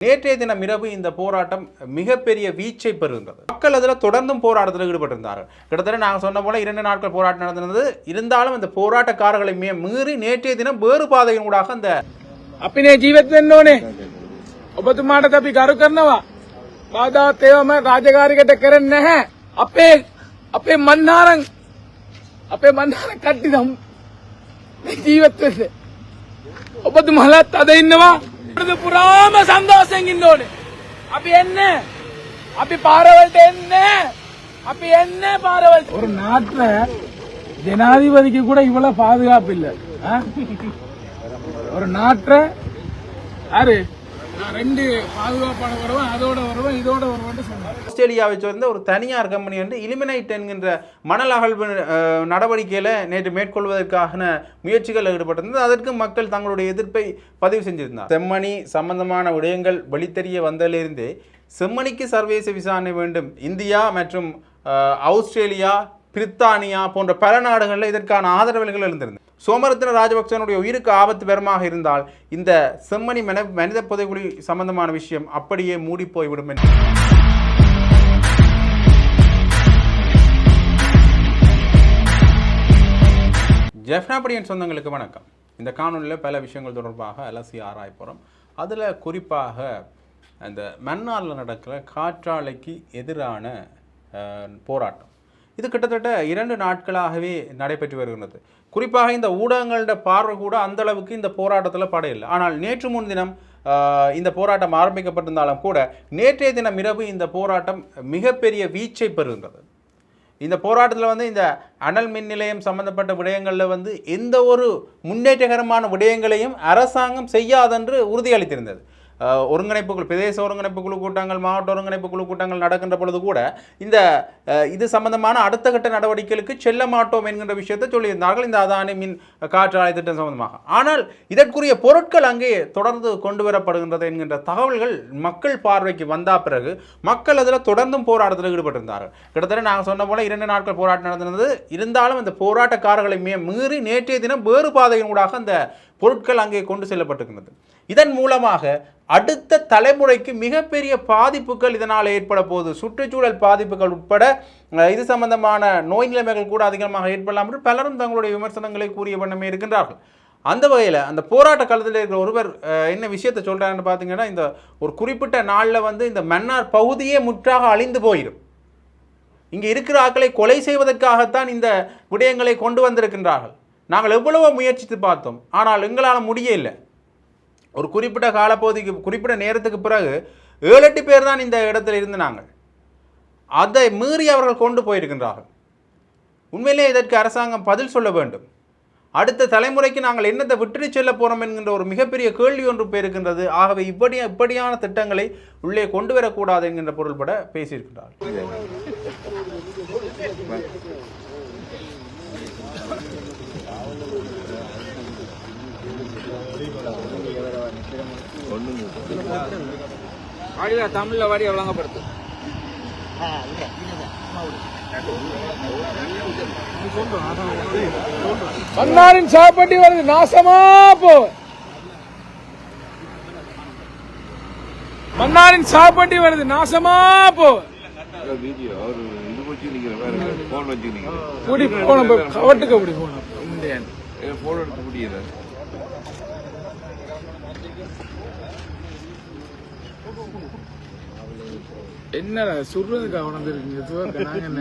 நேற்றைய தினம் இரவு இந்த போராட்டம் மிகப்பெரிய வீச்சை பெறுகின்றது. மக்கள் அதில் தொடர்ந்தும் போராட்டத்தில் ஈடுபட்டிருந்தார்கள். கிட்டத்தட்ட நாங்கள் சொன்ன போல 2 நாட்கள் போராட்டம் நடந்தது. இருந்தாலும் இந்த போராட்டக்காரர்களை மீறி நேற்றைய தினம் வேறு பாதையின் ஊடாக அந்த අපිනේ ජීවත් වෙන්න ඕනේ. ඔබතුමාට අපි කරු කරනවා. බාධාත් ඒවම රාජකාරියකට කරන්නේ නැහැ. අපේ මන්නාරන් කට්ටි දම් ජීවත් වෙන්න. ඔබතුමාලත් අද ඉන්නවා. පුරාම සන්තෝෂයෙන් ඉන්න ඕනේ. අපි එන්නේ. අපි පාරවලට එන්නේ. අපි එන්නේ පාරවලට. ஒரு நாட்டுல ஜனாதிபதிக்கு கூட இவ்வளவு பாதுகாப்பு இல்ல. ஒரு நாட்டுல யாரு 2 பாதுகாப்பான வருவன் அதோட வருவன் இதோட வருவன் சொன்னார். ஆஸ்திரேலியாவை சேர்ந்த ஒரு தனியார் கம்பெனி வந்து இலிமினைட் என்கின்ற மணல் அகழ்வு நடவடிக்கையில் நேற்று மேற்கொள்வதற்கான முயற்சிகள் ஈடுபட்டிருந்தது. அதற்கு மக்கள் தங்களுடைய எதிர்ப்பை பதிவு செஞ்சிருந்தார். செம்மணி சம்பந்தமான விடயங்கள் வெளித்தெரிய வந்ததிலிருந்தே செம்மணிக்கு சர்வதேச விசாரணை வேண்டும். இந்தியா மற்றும் ஆஸ்திரேலியா, பிரித்தானியா போன்ற பல நாடுகளில் இதற்கான ஆதரவுகள் எழுந்திருந்தது. சோமரத்ன ராஜபக்சனுடைய உயிருக்கு ஆபத்து பெருமாக இருந்தால் இந்த செம்மணி மனித புதைகுழி சம்பந்தமான விஷயம் அப்படியே மூடி போய்விடும் என்று ஜெஃப்னாபடியன் சொந்தங்களுக்கு வணக்கம். இந்த காணொலியில் பல விஷயங்கள் தொடர்பாக அலசி ஆராய போகிறோம். அதில் குறிப்பாக அந்த மன்னாரில் நடக்கிற காற்றாலைக்கு எதிரான போராட்டம் இது கிட்டத்தட்ட 2 நாட்களாகவே நடைபெற்று வருகிறது. குறிப்பாக இந்த ஊடகங்களோட பார்வை கூட அந்த அளவுக்கு இந்த போராட்டத்தில் படையில்லை. ஆனால் நேற்று முன்தினம் இந்த போராட்டம் ஆரம்பிக்கப்பட்டிருந்தாலும் கூட நேற்றைய தினம் இரவு இந்த போராட்டம் மிகப்பெரிய வீச்சை பெறுகின்றது. இந்த போராட்டத்தில் வந்து இந்த அனல் மின் நிலையம் சம்பந்தப்பட்ட விடயங்களில் எந்த ஒரு முன்னேற்றகரமான விடயங்களையும் அரசாங்கம் செய்யாதென்று உறுதியளித்திருந்தது. ஒருங்கிணைப்பு குழு, பிரதேச ஒருங்கிணைப்பு குழு கூட்டங்கள், மாவட்ட ஒருங்கிணைப்பு குழு கூட்டங்கள் நடக்கின்ற பொழுது கூட இது சம்பந்தமான அடுத்த கட்ட நடவடிக்கைகளுக்கு செல்ல மாட்டோம் என்கின்ற விஷயத்தை சொல்லியிருந்தார்கள் இந்த அதானி மின் காற்றாலை திட்டம் சம்பந்தமாக. ஆனால் இதற்குரிய பொருட்கள் அங்கே தொடர்ந்து கொண்டு வரப்படுகின்றது என்கின்ற தகவல்கள் மக்கள் பார்வைக்கு வந்த பிறகு மக்கள் அதில் தொடர்ந்தும் போராட்டத்தில் ஈடுபட்டிருந்தார்கள். கிட்டத்தட்ட நாங்கள் சொன்ன போல 2 நாட்கள் போராட்டம் நடந்தது. இருந்தாலும் இந்த போராட்டக்காரர்களை மீறி நேற்றைய தினம் வேறு பாதையின் ஊடாக அந்த பொருட்கள் அங்கே கொண்டு செல்லப்பட்டிருக்கிறது. இதன் மூலமாக அடுத்த தலைமுறைக்கு மிகப்பெரிய பாதிப்புகள் இதனால் ஏற்பட போகுது. சுற்றுச்சூழல் பாதிப்புகள் உட்பட இது சம்பந்தமான நோய் நிலைமைகள் கூட அதிகமாக ஏற்படலாம் என்று பலரும் தங்களுடைய விமர்சனங்களை கூறிய வண்ணமே இருக்கின்றார்கள். அந்த வகையில் அந்த போராட்ட காலத்தில் இருக்கிற ஒருவர் என்ன விஷயத்தை சொல்கிறாருன்னு பார்த்தீங்கன்னா, இந்த ஒரு குறிப்பிட்ட நாளில் இந்த மன்னார் பகுதியே முற்றாக அழிந்து போயிடும். இங்கே இருக்கிற ஆட்களை கொலை செய்வதற்காகத்தான் இந்த விடயங்களை கொண்டு வந்திருக்கின்றார்கள். நாங்கள் எவ்வளவோ முயற்சித்து பார்த்தோம், ஆனால் எங்களால் முடியலை. ஒரு குறிப்பிட்ட காலப்பகுதிக்கு குறிப்பிட்ட நேரத்துக்கு பிறகு 7-8 பேர் தான் இந்த இடத்துல இருந்து நாங்கள் அதை மீறி அவர்கள் கொண்டு போயிருக்கின்றார்கள். உண்மையிலே இதற்கு அரசாங்கம் பதில் சொல்ல வேண்டும். அடுத்த தலைமுறைக்கு நாங்கள் என்னத்தை விட்டு செல்ல போகிறோம் என்கின்ற ஒரு மிகப்பெரிய கேள்வி ஒன்று இருக்கின்றது. ஆகவே இப்படியான திட்டங்களை உள்ளே கொண்டு வரக்கூடாது என்கின்ற பொருள்பட பேசியிருக்கின்றார்கள். தமிழ்ல வாடி வழங்கப்படுத்து. மன்னாரின் சாப்பாட்டி வருது, நாசமா போ. மன்னாரின் சாப்பாட்டி வருது, நாசமா போ. கவட்டுக்கு அப்படி போனோம். என்னடா சொல்றதுக்கு அவனது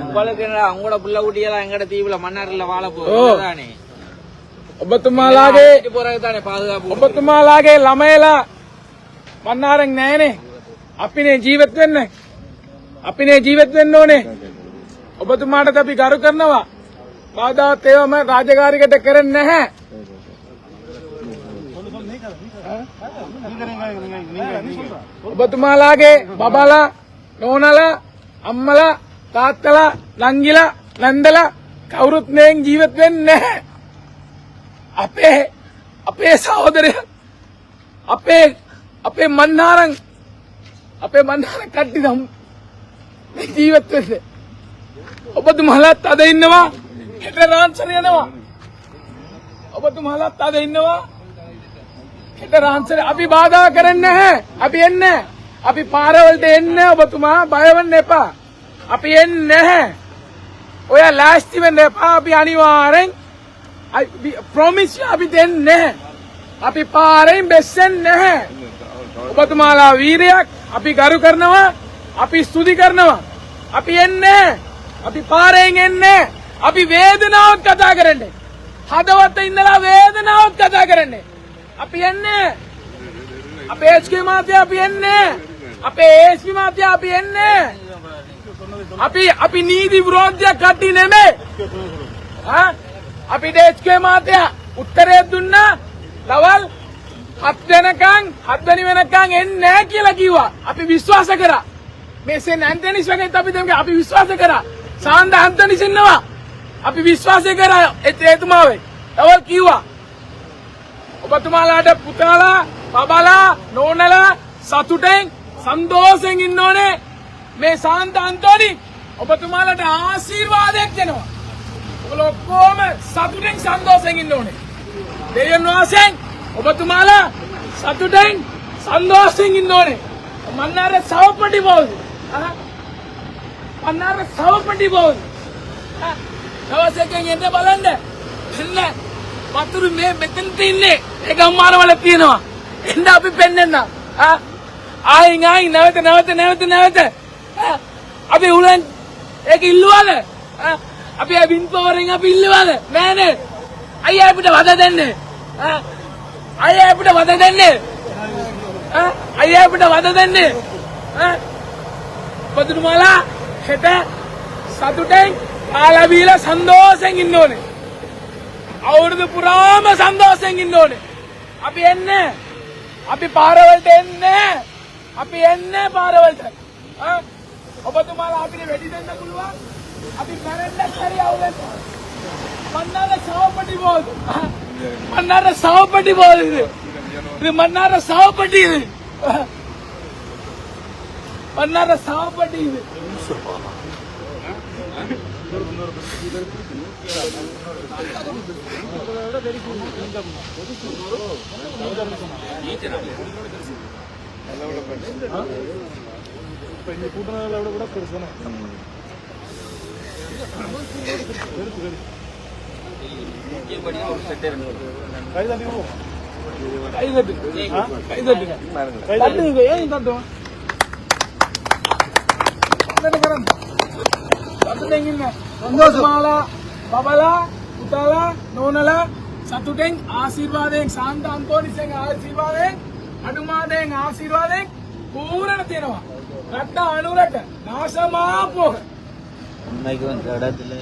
உங்களுக்கு அவங்களோட புள்ள குட்டியெல்லாம் எங்கட தீவுல மன்னார்ல வாழ போகுதானே. போறதுதானே பாதுகாப்பு. ඔබතුමාලාගේ ළමයිලා මන්නාරෙන් නෑනේ. අපිනේ ජීවත් වෙන්න ඕනේ. ඔබතුමාට අපි කරු කරනවා. බාධාත් ඒවම රාජකාරියකට කරන්නේ නැහැ. ඔබතුමාලාගේ බබලා, නෝනලා, අම්මලා, තාත්තලා, නංගිලා, නැන්දලා කවුරුත් මේන් ජීවත් වෙන්නේ නැහැ. අපේ සහෝදරයන්, අපේ මන්නාරන් කට්ටි දම් ජීවත් වෙන්න. ඔබතුමාලත් අද ඉන්නවා, හෙට රාන්සර යනවා. ඔබතුමාලත් අද ඉන්නවා, රාන්සර් අපි බාධා කරන්නේ නැහැ. අපි එන්නේ. අපි පාරවලට එන්නේ ඔබතුමා බය වෙන්න එපා. අපි එන්නේ නැහැ. ඔය ලෑස්ති වෙන්න එපා. අපි අනිවාර්යෙන් ප්‍රොමිස් අපි දෙන්නේ නැහැ. අපි පාරෙන් බෙස්සෙන්නේ නැහැ. ඔබතුමාලා වීරයක් අපි ගරු කරනවා. අපි ස්තුති කරනවා. අපි එන්නේ. අපි පාරෙන් එන්නේ. අපි වේදනාවක් කතා කරන්නේ. හදවත ඉඳලා වේදනාවක් කතා කරන්නේ. අපි එන්නේ. අපේ HK මාත්‍යා අපි එන්නේ. අපේ ASP මාත්‍යා අපි එන්නේ. අපි නීති විරෝධයක් කට්ටි නෙමෙයි. අපිට HK මාත්‍යා උත්තරයක් දුන්නා. ලවල් 7 වෙනි වෙනකන් එන්නේ නැහැ කියලා කිව්වා. අපි විශ්වාස කරා. මේ සෙන් ඇන්ටනිස් වගේත් අපි දෙමු අපි විශ්වාස කරා. සාන්ද ඇන්ටනිස් ඉන්නවා. අපි විශ්වාස කරා එතුමාවේ. ලවල් කිව්වා. ඔබතුමාලාට පුතාලා, බබලා, නෝනලා සතුටෙන් සන්තෝෂෙන් ඉන්න ඕනේ. මේ සාන්ත අන්තෝනි ඔබතුමාලාට ආශිර්වාදයක් දෙනවා. ඔබලා ඔක්කොම සතුටෙන් සන්තෝෂෙන් ඉන්න ඕනේ. දෙවියන් වහන්සේ ඔබතුමාලා සතුටෙන් සන්තෝෂෙන් ඉන්න ඕනේ. මන්නාර සවපටි බෝල්. මන්නාර සවපටි බෝල්. දවසකින් එන්න බලන්න. එන්න. වතුරු මේ මෙතනට ඉන්නේ. ඒ ගම්මානවල තියෙනවා. එන්න අපි පෙන්නෙන්න. ආයින් නැවත. අපි උලන් ඒක ඉල්ලුවාද? අපි වින් පවරෙන් අපි ඉල්ලුවාද? නෑනේ. අයියා අපිට වද දෙන්නේ. අයියා අපිට වද දෙන්නේ. අයියා අපිට වද දෙන්නේ. ඔබතුමාලා හෙට සතුටෙන් කාලා බීලා සන්තෝෂෙන් ඉන්න ඕනේ. අවුරුදු පුරාම සන්තෝෂෙන් ඉන්න ඕනේ. අපි එන්නේ. අපි පාරවලට එන්නේ. අපි එන්නේ පාරවලට. ඔබතුමාලා අපිට වෙඩි දෙන්න පුළුවන්. අපි මැරෙන්න හරි අවුලක්. මන්නාර සවපටි බෝල්. මන්නාර සවපටි බෝල්. இது மன்னார சாவப்பட்டி இது. மன்னார சாவப்பட்டி இது. බබලා පුතාලා නෝනලා සතුටෙන් ආශිර්වාදයෙන් සාන්ත අන්තෝනිසෙන් ආශිර්වාදයෙන් අනුමාදයෙන් ආශිර්වාදයෙන් පූර්ණ තියෙනවා. රට අනුරට නාශමාපෝහ இன்னைக்கு வந்து இடத்துல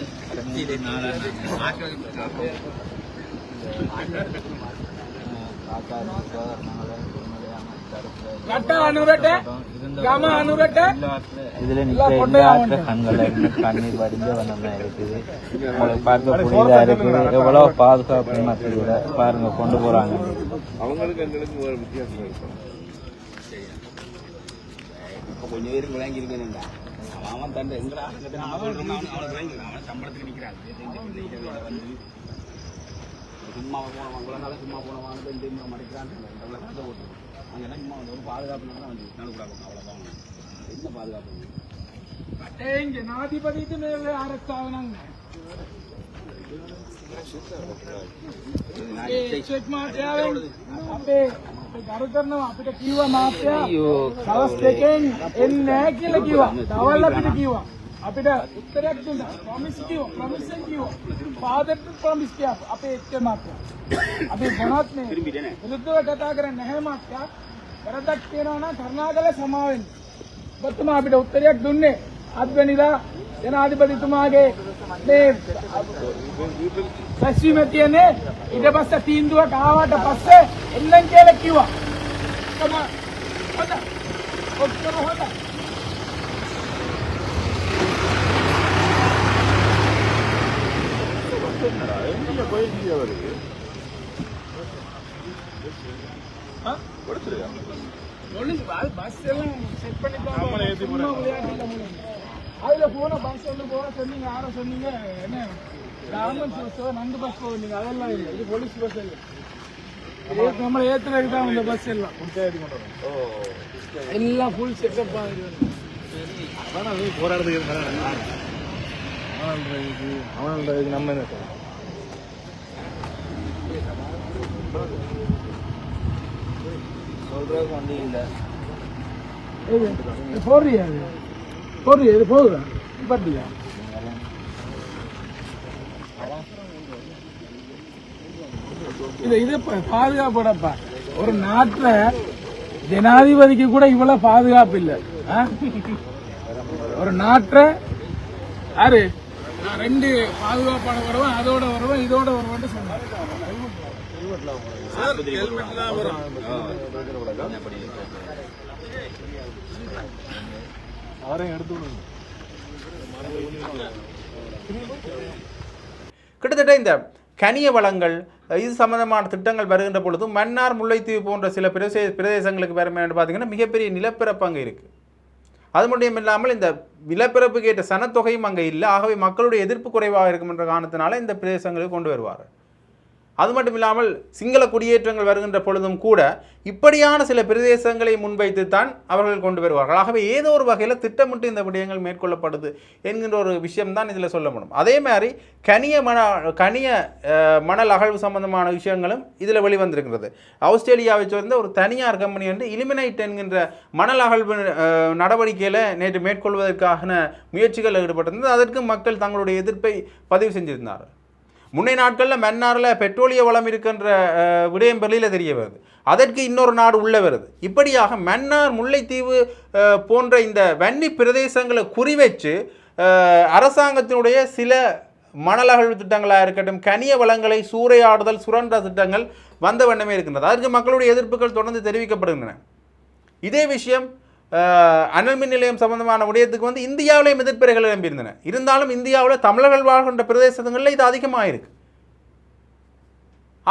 රට අනුරට ගම அனுரட்ட இதுல நிக்க கண்கள் கண்ணீர் வடிந்து வந்தமா இருக்குது. உங்களுக்கு பார்க்க புரியுதா இருக்குது. எவ்வளவு பாதுகாப்பு மத்தியில பாருங்க கொண்டு போறாங்க. அவங்களுக்கு எங்களுக்கு ஒரு வித்தியாசம் இருக்கும். கொஞ்சம் பேருக்கு விளங்கி இருக்கேன்டா. அவன் தண்டை எங்கடா அவன் சம்பளத்துக்கு நிக்கிறான். சும்மா போனவங்களால சும்மா போனவாங்க மறைக்கிறான். அங்க என்ன சும்மா வந்து ஒரு பாதுகாப்பு வந்து அவ்வளவுதான். என்ன பாதுகாப்பு ජනාධිපතිට මේ ආරක්ෂාව නම් අපේ ගරු කරනවා. අපිට කිව්වා මාත්‍යා දවස් දෙකෙන් එන්නේ නැහැ කියලා කිව්වා. දවල් අපිට කිව්වා. අපිට උත්තරයක් දුන්නා. ප්‍රොමිස් කිව්වා. ෆාදර්ට ප්‍රොමිස් කිව්වා. අපේ එක්ක මාත්‍යා. අපි මොනවත් මේ විරුද්ධව කතා කරන්නේ නැහැ මාත්‍යා. කරදක් කියනවා නම් කරුණාකරලා සමාව වෙන්න. ඔබතුමා අපිට උත්තරයක් දුන්නේ. අද්වැනිලා ජනාධිපතිතුමාගේ මේ පැසීම තියන්නේ ඊට පස්සේ තීන්දුවක් ආවට පස්සේ එල්ලන් කියලා කිව්වා. හොඳ. ඔක්කොම හොඳ. பஸ் எல்லாம் செட் பண்ணி அதுல போன பஸ் வந்து போக சொன்னீங்க. யாரை சொன்னீங்க? என்ன கவர்மெண்ட் பஸ் நந்து பஸ் போவீங்க. அதெல்லாம் இல்லை. இது போலீஸ் பஸ் இல்லை. நம்ம ஏத்துறதுக்கு தான் இந்த பஸ் எல்லாம் எல்லாம் ஃபுல் செட்டப் போராடுறதுக்கு நம்ம என்ன சொல்றதுக்கு வண்டி இல்லை போடுறியா இது போகுதா பாட்டியா இது பாதுகாப்படப்பா ஒரு நாட்டுல ஜனாதிபதிக்கு கூட இவ்வளவு பாதுகாப்பு இல்லை ஒரு நாட்டை யாரு நான் 2 பாதுகாப்பான வருவேன் அதோட வருவேன் இதோட வருவேன் சொன்னாங்க கிட்டத்தட்ட இந்த கனிய வளங்கள் இது சம்பந்தமான திட்டங்கள் வருகின்ற பொழுது மன்னார் முல்லைத்தீவு போன்ற சில பிரதேசங்களுக்கு வருமே பார்த்தீங்கன்னா மிகப்பெரிய நிலப்பரப்பு அங்கே இருக்குது. அது மட்டும் இல்லாமல் இந்த நிலப்பரப்புக்கு ஏற்ற சனத்தொகையும் அங்கே இல்லை. ஆகவே மக்களுடைய எதிர்ப்பு குறைவாக இருக்கும் என்ற காரணத்தினால இந்த பிரதேசங்களுக்கு கொண்டு வருவார். அது மட்டும் இல்லாமல் சிங்கள குடியேற்றங்கள் வருகின்ற பொழுதும் கூட இப்படியான சில பிரதேசங்களை முன்வைத்து தான் அவர்கள் கொண்டு வருவார்கள். ஆகவே ஏதோ ஒரு வகையில் திட்டமிட்டு இந்த விடயங்கள் மேற்கொள்ளப்படுது என்கின்ற ஒரு விஷயம்தான் இதில் சொல்ல முடியும். அதே மாதிரி கனிய மணல் அகழ்வு சம்பந்தமான விஷயங்களும் இதில் வெளிவந்திருக்கிறது. ஆஸ்திரேலியாவை சேர்ந்த ஒரு தனியார் கம்பெனி வந்து இலிமினைட் என்கின்ற மணல் அகழ்வு நடவடிக்கையில் நேற்று மேற்கொள்வதற்கான முயற்சிகள் ஈடுபட்டிருந்தது. அதற்கு மக்கள் தங்களுடைய எதிர்ப்பை பதிவு செஞ்சிருந்தார்கள். முன்னைய நாட்களில் மன்னாரில் பெட்ரோலிய வளம் இருக்கின்ற விடயம் வெளியில் தெரிய வருது. அதற்கு இன்னொரு நாடு உள்ள வருது. இப்படியாக மன்னார் முல்லைத்தீவு போன்ற இந்த வன்னி பிரதேசங்களை குறிவச்சு அரசாங்கத்தினுடைய சில மணல் அகழ்வு திட்டங்களாக இருக்கட்டும், கனிய வளங்களை சூறையாடுதல் சுரண்ட திட்டங்கள் வந்த வண்ணமே இருக்கின்றது. அதற்கு மக்களுடைய எதிர்ப்புகள் தொடர்ந்து தெரிவிக்கப்படுகின்றன. இதே விஷயம் அனல் மின் நிலையம் சம்பந்தமான விடயத்துக்கு வந்து இந்தியாவிலேயும் எதிர்ப்புரைகள் எழும்பியிருந்தன. இருந்தாலும் இந்தியாவில் தமிழர்கள் வாழ்கின்ற பிரதேசங்களில் இது அதிகமாக இருக்கு.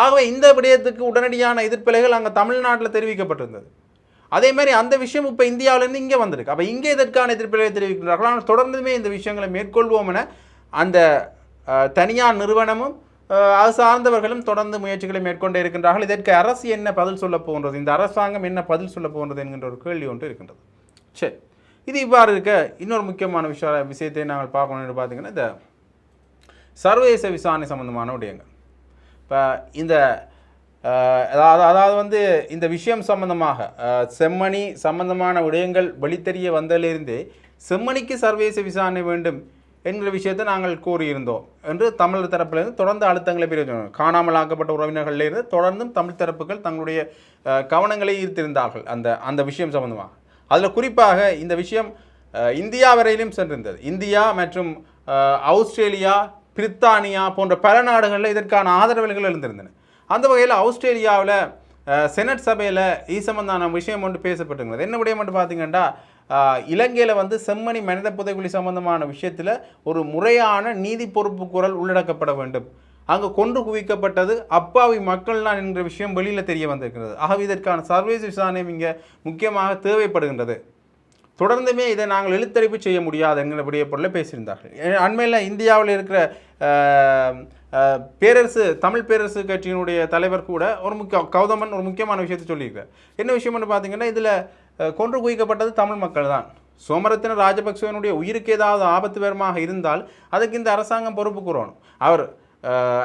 ஆகவே இந்த விடயத்துக்கு உடனடியான எதிர்ப்புரைகள் அங்கே தமிழ்நாட்டில் தெரிவிக்கப்பட்டிருந்தது. அதே மாதிரி அந்த விஷயம் இப்போ இந்தியாவிலேருந்து இங்கே வந்திருக்கு. அப்போ இங்கே இதற்கான எதிர்ப்புரைகளை தெரிவிக்கின்றார்கள். ஆனால் தொடர்ந்துமே இந்த விஷயங்களை மேற்கொள்வோம் என அந்த தனியார் நிறுவனமும் அது சார்ந்தவர்களும் தொடர்ந்து முயற்சிகளை மேற்கொண்டே இருக்கின்றார்கள். இதற்கு அரசு என்ன பதில் சொல்ல போகின்றது, இந்த அரசாங்கம் என்ன பதில் சொல்ல போகின்றது என்கின்ற ஒரு கேள்வி ஒன்று இருக்கின்றது. சரி, இது இவ்வாறு இருக்க இன்னொரு முக்கியமான விஷயத்தை நாங்கள் பார்க்கணும்னு பார்த்தீங்கன்னா இந்த சர்வதேச விசாரணை சம்பந்தமான விடயங்கள். இப்போ இந்த அதாவது வந்து இந்த விஷயம் சம்பந்தமாக செம்மணி சம்பந்தமான விடயங்கள் வெளித்தெரிய வந்ததிலிருந்தே செம்மணிக்கு சர்வதேச விசாரணை வேண்டும் என்கிற விஷயத்தை நாங்கள் கூறியிருந்தோம் என்று தமிழர் தரப்பிலிருந்து தொடர்ந்து அழுத்தங்களை பெறுகிறோம். காணாமல் ஆக்கப்பட்ட உறவினர்களிலிருந்து தொடர்ந்தும் தமிழ் தரப்புகள் தங்களுடைய கவனங்களை ஈர்த்திருந்தார்கள் அந்த விஷயம் சம்பந்தமாக. அதில் குறிப்பாக இந்த விஷயம் இந்தியா வரையிலும் சென்றிருந்தது. இந்தியா மற்றும் ஆஸ்திரேலியா, பிரித்தானியா போன்ற பல நாடுகளில் இதற்கான ஆதரவுகள் எழுந்திருந்தன. அந்த வகையில் ஆஸ்திரேலியாவில் செனட் சபையில் இது சம்பந்தமான விஷயம் ஒன்று பேசப்பட்டிருந்தது. என்ன விடயம் மட்டும் பார்த்தீங்கன்னா, இலங்கையில் வந்து செம்மணி மனித புதைகுழி சம்பந்தமான விஷயத்தில் ஒரு முறையான நீதி பொறுப்பு குரல் உள்ளடக்கப்பட வேண்டும். அங்கு கொன்று குவிக்கப்பட்டது அப்பாவி மக்கள்தான் என்கிற விஷயம் வெளியில் தெரிய வந்திருக்கிறது. ஆகவே இதற்கான சர்வதேச விசாரணை இங்கே முக்கியமாக தேவைப்படுகின்றது. தொடர்ந்துமே இதை நாங்கள் இழுத்தறிப்பு செய்ய முடியாது என்கிற விடயப்பொருளை பேசியிருந்தார்கள். அண்மையில் இந்தியாவில் இருக்கிற தமிழ் பேரரசு கட்சியினுடைய தலைவர் கூட கௌதமன் ஒரு முக்கியமான விஷயத்தை சொல்லியிருக்கிறார். என்ன விஷயம்னு பார்த்தீங்கன்னா, இதில் கொன்று குவிக்கப்பட்டது தமிழ் மக்கள் தான். சோமரத்தின ராஜபக்சவனுடைய உயிருக்கு ஏதாவது ஆபத்து வேறுமாக இருந்தால் அதுக்கு இந்த அரசாங்கம் பொறுப்பு கூறணும்.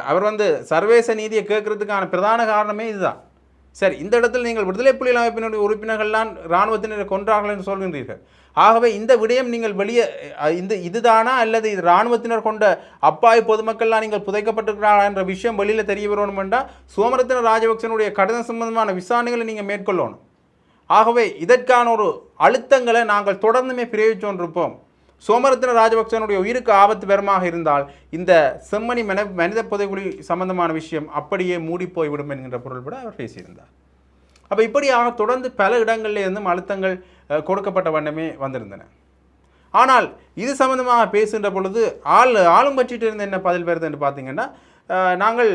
அவர் வந்து சர்வதேச நீதியை கேட்கறதுக்கான பிரதான காரணமே இதுதான். சரி, இந்த இடத்தில் நீங்கள் விடுதலை புலிகள் அமைப்பினுடைய உறுப்பினர்கள்லாம் இராணுவத்தினரை கொன்றார்கள் என்று சொல்கின்றீர்கள். ஆகவே இந்த விடயம் நீங்கள் வெளியே இதுதானா அல்லது இது இராணுவத்தினர் கொண்ட அப்பாவி பொதுமக்கள்லாம் நீங்கள் புதைக்கப்பட்டிருக்கிறார்கள் என்ற விஷயம் வெளியில் தெரிய வரணும் என்றால் சோமரத்தின ராஜபக்சனுடைய கடிதம் சம்பந்தமான விசாரணைகளை நீங்கள் மேற்கொள்ளணும். ஆகவே இதற்கான ஒரு அழுத்தங்களை நாங்கள் தொடர்ந்துமே பிரயோகித்து கொண்டிருப்போம். சோமரத்தின ராஜபக்சனுடைய உயிருக்கு ஆபத்து பெறமாக இருந்தால் இந்த செம்மணி மனித புதைகுழி சம்பந்தமான விஷயம் அப்படியே மூடி போய்விடும் என்கின்ற பொருள்பட அவர் பேசியிருந்தார். அப்போ இப்படியாக தொடர்ந்து பல இடங்களில் இருந்தும் அழுத்தங்கள் கொடுக்கப்பட்ட வண்ணமே வந்திருந்தன. ஆனால் இது சம்பந்தமாக பேசுகின்ற பொழுது ஆளும் கட்சியிட்டு இருந்து என்ன பதில் வருது என்று பார்த்தீங்கன்னா, நாங்கள்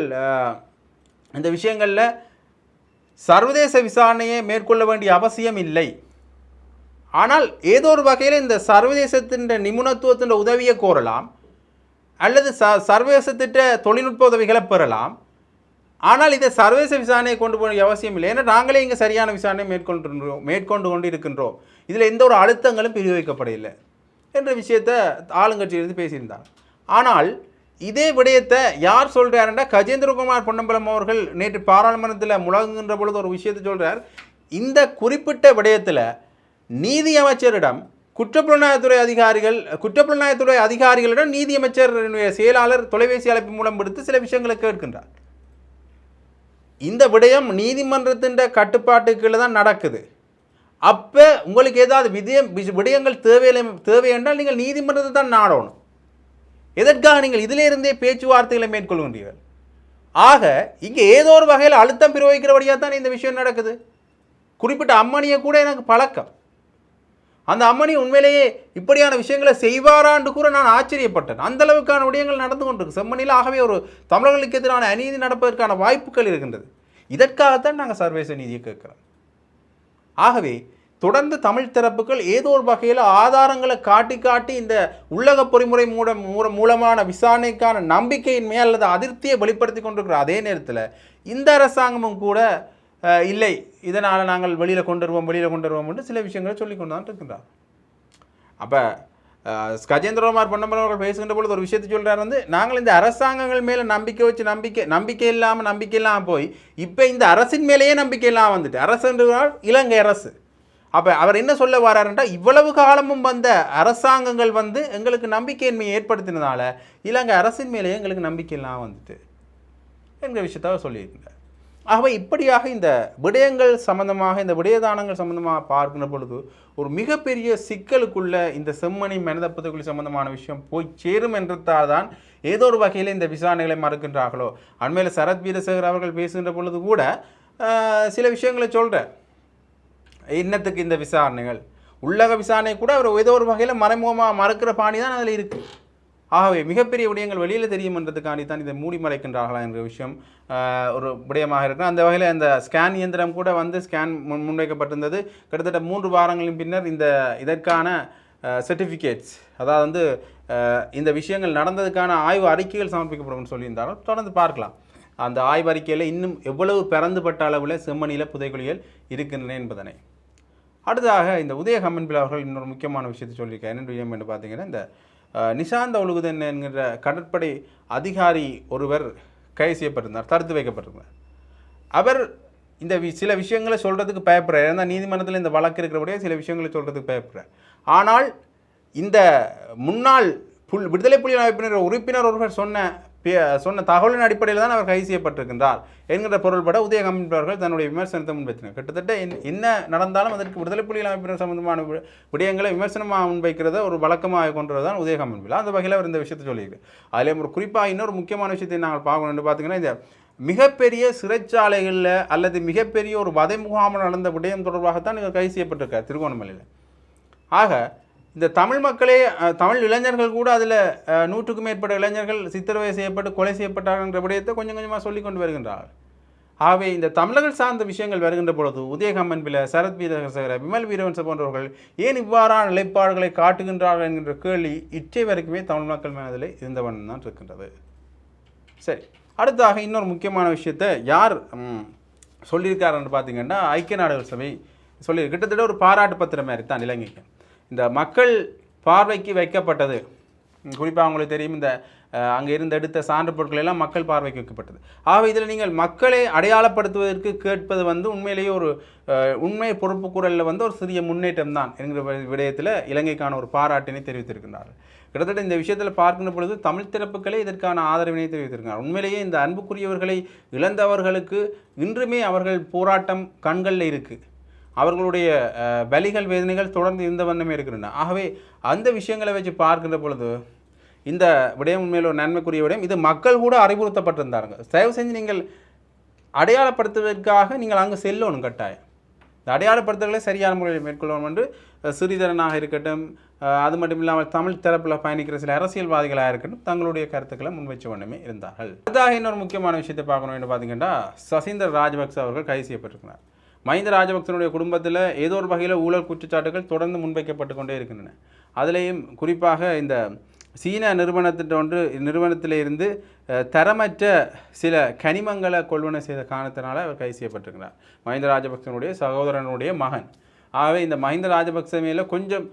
இந்த விஷயங்களில் சர்வதேச விசாரணையை மேற்கொள்ள வேண்டிய அவசியம் இல்லை. ஆனால் ஏதோ ஒரு வகையில் இந்த சர்வதேசத்தின் நிபுணத்துவத்தின் உதவியை கோரலாம் அல்லது சர்வதேசத்திட்ட தொழில்நுட்ப உதவிகளை பெறலாம். ஆனால் இதை சர்வதேச விசாரணையை கொண்டு போக அவசியம் இல்லை. ஏன்னா நாங்களே இங்கே சரியான விசாரணை மேற்கொண்டு கொண்டு இருக்கின்றோம். இதில் எந்த ஒரு அழுத்தங்களும் பிரயோகிக்கப்படவில்லை என்ற விஷயத்தை ஆளுங்கட்சியிலிருந்து பேசியிருந்தாங்க. ஆனால் இதே விடயத்தை யார் சொல்கிறாருன்னா கஜேந்திரகுமார் பொன்னம்பலம் அவர்கள் நேற்று பாராளுமன்றத்தில் முழங்குகின்ற பொழுது ஒரு விஷயத்தை சொல்கிறார். இந்த குறிப்பிட்ட விடயத்தில் நீதி அமைச்சரிடம் குற்றப்புலனாய்வுத்துறை அதிகாரிகளிடம் நீதியமைச்சருடைய செயலாளர் தொலைபேசி அழைப்பு மூலம் விடுத்து சில விஷயங்களை கேட்கின்றார். இந்த விடயம் நீதிமன்றத்தின் கட்டுப்பாட்டுக்குள்ள தான் நடக்குது. அப்போ உங்களுக்கு ஏதாவது விடயங்கள் தேவை என்றால் நீங்கள் நீதிமன்றத்தை தான் நாடணும். எதற்காக நீங்கள் இதிலிருந்தே பேச்சுவார்த்தைகளை மேற்கொள்கின்றீர்கள்? ஆக இங்கே ஏதோ ஒரு வகையில் அழுத்தம் பிரயோகிக்கிறபடியாக தான் இந்த விஷயம் நடக்குது. குறிப்பிட்ட அம்மணியை கூட எனக்கு பழக்கம். அந்த அம்மணி உண்மையிலேயே இப்படியான விஷயங்களை செய்வாரான்னு கூட நான் ஆச்சரியப்பட்டேன். அந்த அளவுக்கான விடயங்கள் நடந்து கொண்டிருக்கு செம்மணியில். ஆகவே ஒரு தமிழர்களுக்கு எதிரான அநீதி நடப்பதற்கான வாய்ப்புகள் இருக்கின்றது. இதற்காகத்தான் நாங்கள் சர்வதேச நீதியை கேட்கிறோம். ஆகவே தொடர்ந்து தமிழ் தரப்புகள் ஏதோ ஒரு வகையில் ஆதாரங்களை காட்டி இந்த உள்ளக பொறிமுறை மூலமான விசாரணைக்கான நம்பிக்கையின்மை அல்லது அதிருப்தியை வெளிப்படுத்தி கொண்டிருக்கிற அதே நேரத்தில் இந்த அரசாங்கமும் கூட இல்லை இதனால் நாங்கள் வெளியில் கொண்டு வருவோம் என்று சில விஷயங்களை சொல்லி கொண்டு தான் இருக்கின்றார். அப்போ கஜேந்திரகுமார் பொன்னம்பலம் அவர்கள் பேசுகின்ற பொழுது ஒரு விஷயத்தை சொல்கிறார். நாங்கள் இந்த அரசாங்கங்கள் மேலே நம்பிக்கை இல்லாமல் போய் இப்போ இந்த அரசின் மேலேயே நம்பிக்கை இல்லாமல் வந்துட்டு அரசு என்றால் இலங்கை அரசு. அப்போ அவர் என்ன சொல்ல வராருன்றா இவ்வளவு காலமும் வந்த அரசாங்கங்கள் எங்களுக்கு நம்பிக்கையின்மையை ஏற்படுத்தினதால இலங்கை அரசின் மேலேயே எங்களுக்கு நம்பிக்கை இல்லாமல் வந்துட்டு என்கிற விஷயத்தை சொல்லியிருக்கிறார். ஆகவே இப்படியாக இந்த விடயங்கள் சம்பந்தமாக இந்த விடயதானங்கள் சம்பந்தமாக பார்க்கின்ற பொழுது ஒரு மிகப்பெரிய சிக்கலுக்குள்ள இந்த செம்மணி மனித புதைக்குழி சம்பந்தமான விஷயம் போய் சேரும் என்றதால் தான் ஏதோ ஒரு வகையில் இந்த விசாரணைகளை மறுக்கின்றார்களோ. அண்மையில் சரத் வீரசேகர் அவர்கள் பேசுகின்ற பொழுது கூட சில விஷயங்களை சொல்கிறார். இன்னத்துக்கு இந்த விசாரணைகள் உள்ளக விசாரணை கூட அவர் ஏதோ ஒரு வகையில் மறைமுகமாக மறுக்கிற பாணி தான் அதில் இருக்குது. ஆகவே மிகப்பெரிய விடயங்கள் வெளியில் தெரியும்ன்றதுக்காண்டி தான் இதை மூடி மறைக்கின்றார்களா என்ற விஷயம் ஒரு விடயமாக இருக்குது. அந்த வகையில் இந்த ஸ்கேன் இயந்திரம் கூட ஸ்கேன் முன்வைக்கப்பட்டிருந்தது. கிட்டத்தட்ட 3 வாரங்களின் பின்னர் இதற்கான சர்டிஃபிகேட்ஸ் அதாவது இந்த விஷயங்கள் நடந்ததுக்கான ஆய்வு அறிக்கைகள் சமர்ப்பிக்கப்படும் சொல்லியிருந்தாலும் தொடர்ந்து பார்க்கலாம். அந்த ஆய்வு அறிக்கையில் இன்னும் எவ்வளவு பரந்துபட்ட அளவில் செம்மணியில் புதைக்குழிகள் இருக்கின்றன என்பதனை. அடுத்ததாக இந்த உதய கம்மன்பில் அவர்கள் இன்னொரு முக்கியமான விஷயத்தை சொல்லியிருக்காரு. என்ன விஷயம் என்று பார்த்தீங்கன்னா இந்த நிஷாந்த ஒழுகுதன் என்கிற கடற்படை அதிகாரி ஒருவர் கைது செய்யப்பட்டிருந்தார், தடுத்து வைக்கப்பட்டிருந்தார். அவர் இந்த சில விஷயங்களை சொல்கிறதுக்கு பயப்படுறார். ஏன்னா நீதிமன்றத்தில் இந்த வழக்கு இருக்கிறபடியே சில விஷயங்களை சொல்கிறதுக்கு பயப்படுறார். ஆனால் இந்த முன்னாள் விடுதலை புலிகள் அமைப்பினர் உறுப்பினர் ஒருவர் சொன்ன தகவலின் அடிப்படையில் தான் அவர் கைது செய்யப்பட்டிருக்கின்றார் என்கிற பொருள்பட உதய கம்மன்பில் தன்னுடைய விமர்சனத்தை முன்வைத்தனர். கிட்டத்தட்ட என்ன நடந்தாலும் அதற்கு விடுதலை புலிகள் அமைப்பினர் சம்பந்தமான விடயங்களை விமர்சனமாக முன்வைக்கிறத ஒரு வழக்கமாக கொண்டது தான் உதய கம்மன்பில். அந்த வகையில் அவர் இந்த விஷயத்தை சொல்லியிருக்கார். அதில் ஒரு குறிப்பாக இன்னொரு முக்கியமான விஷயத்தை நாங்கள் பார்க்கணும்னு பார்த்தீங்கன்னா இந்த மிகப்பெரிய சிறைச்சாலைகளில் அல்லது மிகப்பெரிய ஒரு வதை முகாமில் நடந்த விடயம் தொடர்பாகத்தான் இவர் கைது செய்யப்பட்டிருக்கார் திருகோணமலையில். ஆக இந்த தமிழ் மக்களே தமிழ் இளைஞர்கள் கூட அதில் 100க்கும் மேற்பட்ட இளைஞர்கள் சித்திரவதை செய்யப்பட்டு கொலை செய்யப்பட்டார்கள் என்ற விடயத்தை கொஞ்சம் கொஞ்சமாக சொல்லி கொண்டு வருகின்றார்கள். ஆகவே இந்த தமிழர்கள் சார்ந்த விஷயங்கள் வருகின்ற பொழுது உதய கம்மன்பில் சரத் வீரசேகர விமல் வீரவன்ச போன்றவர்கள் ஏன் இவ்வாறான நிலைப்பாடுகளை காட்டுகின்றார்கள் என்கின்ற கேள்வி இற்றை வரைக்குமே தமிழ் மக்கள் மனதில் இருந்தவன் தான் இருக்கின்றது. சரி, அடுத்தாக இன்னொரு முக்கியமான விஷயத்தை யார் சொல்லியிருக்காருன்னு பார்த்தீங்கன்னா ஐக்கிய நாடுகள் சபை சொல்லி கிட்டத்தட்ட ஒரு பாராட்டு பத்திரம் மாதிரி தான் இலங்கைக்கு இந்த மக்கள் பார்வைக்கு வைக்கப்பட்டது. குறிப்பாக அவங்களுக்கு தெரியும் இந்த அங்கே இருந்து எடுத்த சான்று பொருட்கள் எல்லாம் மக்கள் பார்வைக்கு வைக்கப்பட்டது. ஆகவே இதில் நீங்கள் மக்களை அடையாளப்படுத்துவதற்கு கேட்பது உண்மையிலேயே ஒரு உண்மை பொறுப்பு குரலில் ஒரு சிறிய முன்னேற்றம் தான் என்கிற விடயத்தில் இலங்கைக்கான ஒரு பாராட்டினை தெரிவித்திருக்கிறார்கள். கிட்டத்தட்ட இந்த விஷயத்தில் பார்க்கின்ற பொழுது தமிழ் தரப்புகளே இதற்கான ஆதரவினை தெரிவித்திருக்கிறார். உண்மையிலேயே இந்த அன்புக்குரியவர்களை இழந்தவர்களுக்கு இன்றுமே அவர்கள் போராட்டம் கண்களில் இருக்குது. அவர்களுடைய பலிகள் வேதனைகள் தொடர்ந்து இருந்த வண்ணமே இருக்கின்றன. ஆகவே அந்த விஷயங்களை வச்சு பார்க்கின்ற பொழுது இந்த விடயம் உண்மையில் ஒரு நன்மைக்குரிய விடயம். இது மக்கள் கூட அறிவுறுத்தப்பட்டிருந்தாங்க. தயவு செஞ்சு நீங்கள் அடையாளப்படுத்துவதற்காக நீங்கள் அங்கே செல்லணும் கட்டாயம். இந்த அடையாளப்படுத்தல்களை சரியான முறையில் மேற்கொள்ளணும் என்று சிறிதரனாக இருக்கட்டும், அது மட்டும் இல்லாமல் தமிழ் தரப்பில் பயணிக்கிற சில அரசியல்வாதிகளாக இருக்கட்டும் தங்களுடைய கருத்துக்களை முன்வைச்ச வண்ணமே இருந்தார்கள். அதாக இன்னொரு முக்கியமான விஷயத்தை பார்க்கணும் என்று பார்த்தீங்கன்னா சசீந்திர ராஜபக்ச அவர்கள் கைது செய்யப்பட்டிருக்கிறார். மஹிந்த ராஜபக்சனுடைய குடும்பத்தில் ஏதோ ஒரு வகையில் ஊழல் குற்றச்சாட்டுகள் தொடர்ந்து முன்வைக்கப்பட்டு கொண்டே இருக்கின்றன. அதிலேயும் குறிப்பாக இந்த சீன நிறுவனத்திலிருந்து தரமற்ற சில கனிமங்களை கொள்வன செய்த காரணத்தினால அவர் கைது செய்யப்பட்டிருக்கிறார். மஹிந்த ராஜபக்சனுடைய சகோதரனுடைய மகன். ஆகவே இந்த மஹிந்த ராஜபக்ச மேலே கொஞ்சம்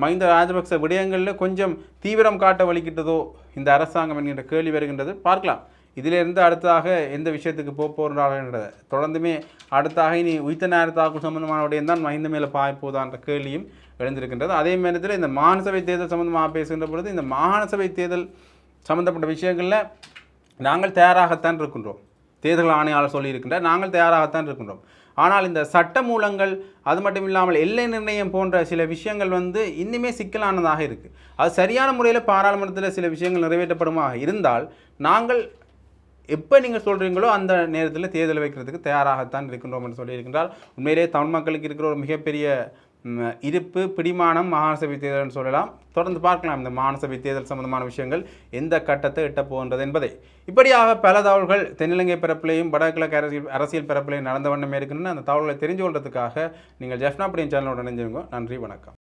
மஹிந்த ராஜபக்ச விடயங்களில் கொஞ்சம் தீவிரம் காட்ட வலிக்கிட்டதோ இந்த அரசாங்கம் என்கின்ற கேள்வி வருகின்றது. பார்க்கலாம் இதிலிருந்து அடுத்ததாக எந்த விஷயத்துக்கு போகிறார்கள்ன்றதை. தொடர்ந்துமே அடுத்தாக இனி உயிர்த்த நேரத்தாக்கும் சம்பந்தமான விடயம் தான் மஹிந்த மேலே பாய்ப்போதான்ற கேள்வியும் எழுந்திருக்கின்றது. அதே நேரத்தில் இந்த மாகாண சபை தேர்தல் சம்பந்தமாக பேசுகின்ற பொழுது இந்த மாகாண சபை தேர்தல் சம்பந்தப்பட்ட விஷயங்களில் நாங்கள் தயாராகத்தான் இருக்கின்றோம். தேர்தல் ஆணையாளர் சொல்லியிருக்கின்றார், நாங்கள் தயாராகத்தான் இருக்கின்றோம். ஆனால் இந்த சட்ட மூலங்கள் அது மட்டும் இல்லாமல் எல்லை நிர்ணயம் போன்ற சில விஷயங்கள் இன்னுமே சிக்கலானதாக இருக்குது. அது சரியான முறையில் பாராளுமன்றத்தில் சில விஷயங்கள் நிறைவேற்றப்படுமாக இருந்தால் நாங்கள் எப்போ நீங்கள் சொல்கிறீங்களோ அந்த நேரத்தில் தேர்தல் வைக்கிறதுக்கு தயாராகத்தான் இருக்கின்றோம் என்று சொல்லியிருக்கின்றார். உண்மையிலே தமிழ் மக்களுக்கு இருக்கிற ஒரு மிகப்பெரிய இருப்பு பிடிமானம் மாகாண சபை தேர்தல்னு சொல்லலாம். தொடர்ந்து பார்க்கலாம் இந்த மாகாண சபை தேர்தல் சம்பந்தமான விஷயங்கள் எந்த கட்டத்தை எட்ட போகின்றது என்பதை. இப்படியாக பல தகவல்கள் தென்னிலங்கை பரப்பிலையும் வடகிழக்கு அரசியல் பரப்பிலையும் நடந்த வண்ணமே இருக்கின்றன. அந்த தகவல்களை தெரிஞ்சு கொள்றதுக்காக நீங்கள் ஜெஃப்னா அப்படின் சேனலோட இணைஞ்சிருங்க. நன்றி, வணக்கம்.